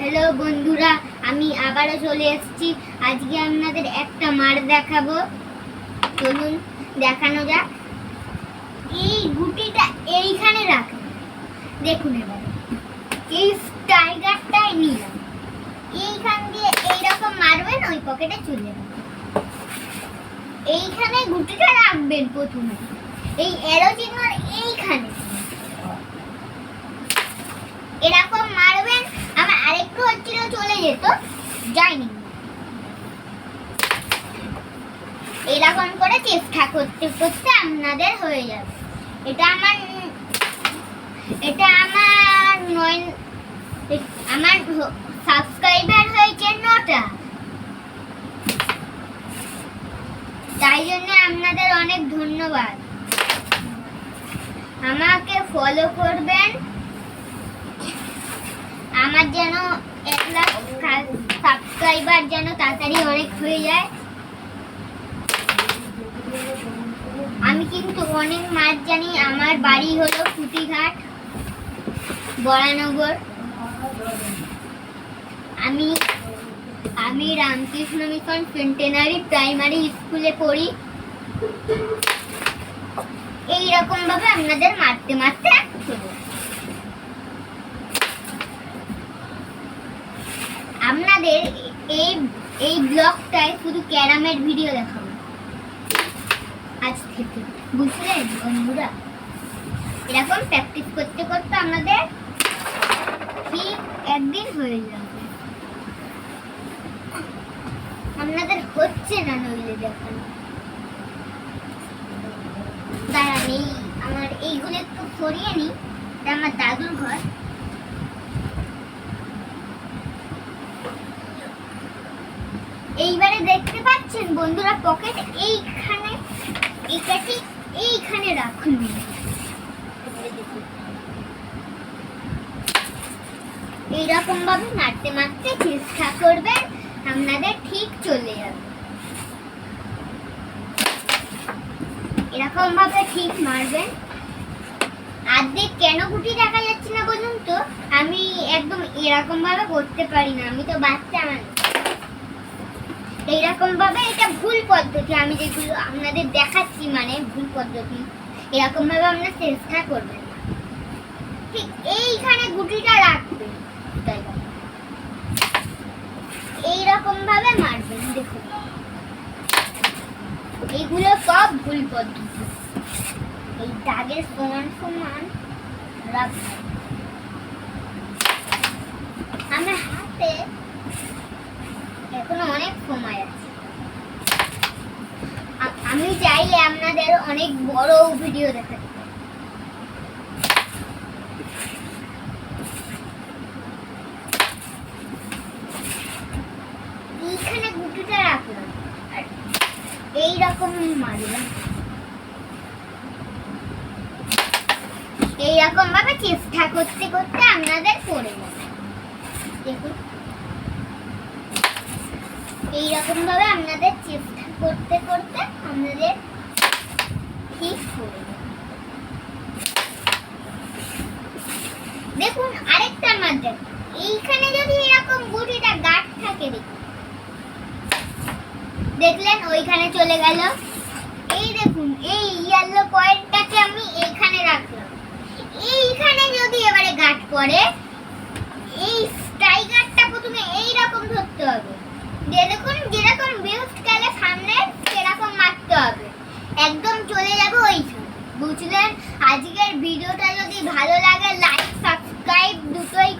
Hello বন্ধুরা, আমি আবারও চলে এসেছি। আজকে আপনাদের একটা মার দেখাবো। চলুন দেখানো যাক। এই গুটিটা এইখানে রাখুন। দেখুন এবার এই টাইগারটাই নিলাম, এইখান দিয়ে এইরকম মারবেন, ওই পকেটে চলে যাবেন। এইখানে গুটিটা রাখবেন প্রথমে, এই এরো চিহ্ন এইখানে এরকম মারবেন। আমার আরেকটু হচ্ছিল, চলে যেত, যায়নি। এরকম করে চেষ্টা করতে করতে আপনাদের হয়ে যাবে। এটা আমার 9 সাবস্ক্রাইবার হয়েছে 9টা। তাই জন্য আপনাদের অনেক ধন্যবাদ। আমাকে ফলো করবেন, আমার যেন 1 লাখ সাবস্ক্রাইবার যেন তাড়াতাড়ি অনেক হয়ে যায়। আমি কিন্তু অনেক মাছ জানি। আমার বাড়ি হলো কুটিঘাট, বরানগর। আমি রামকৃষ্ণ মিশন সেন্টেনারি প্রাইমারি স্কুলে পড়ি। এইরকম ভাবে আপনাদের মারতে মারতে আপনাদের এই ব্লগটায় শুধু ক্যারামের ভিডিও দেখাবো আজ থেকে, বুঝলেন বন্ধুরা? এরকম প্র্যাকটিস করতে করতে আমাদের ঠিক একদিন হয়ে যাবে। আপনাদের হচ্ছে না নইলে দেখুন। দাঁড়ান, আমার এইগুলো একটু সরিয়ে নি। এটা আমার দাদুর ঘর। এইবারে দেখতে পাচ্ছেন বন্ধুরা, পকেট এইখানে, এটা ঠিক এইখানে রাখুন। এইরকম ভাবে মারতে মারতে চেষ্টা করবেন, আপনাদের ঠিক চলে যাবে। এরকম ভাবে ঠিক মারবেন। আর্ধেক কেন গুটি দেখা যাচ্ছে না বলুন তো? আমি একদম এরকম ভাবে করতে পারি না, আমি তো বাচ্চা মানুষ। এইরকম ভাবে এটা ভুল পদ্ধতি, আমি যেগুলো আপনাদের দেখাচ্ছি মানে ভুল পদ্ধতি। এরকম ভাবে আপনারা চেষ্টা করবেন না। ঠিক এইখানে গুটিটা রাখবেন, এইরকম ভাবে মারবেন। দেখুন এইগুলো সব ভুল পদ্ধতি। এই দাগের সমান সমান রাখবেন। আমার হাতে এখনো অনেক সময় আছে। আমি চাইলে আপনাদের অনেক বড় ভিডিও দেখাতে পারি। এইখানে গুটিটা রাখলাম আর এইরকম মারলাম। এইরকম ভাবে চেষ্টা করতে করতে আপনাদের পড়ে যাবে। দেখুন এইরকম ভাবে আপনাদের চেষ্টা করতে করতে আপনাদের ঠিক পড়ে যাবে। দেখুন আরেকটা মাছ দেখুন, এইখানে যদি এরকম গুটিটা গাঁট থাকে, দেখলেন ওইখানে চলে গেল। এই দেখুন এই ইয়েলো পয়েন্টটাকে আমি এইখানে রাখলাম। এইখানে যদি এবারে গাঁট পড়ে, এই টাইগারটা প্রথমে এইরকম ধরতে হবে। দেখুন যেরকম বেস্ট গেলে সামনে সেরকম মারতে হবে, একদম চলে যাবে ওইখানে। বুঝলেন? আজকের ভিডিওটা যদি ভালো লাগে লাইক সাবস্ক্রাইব দুটোই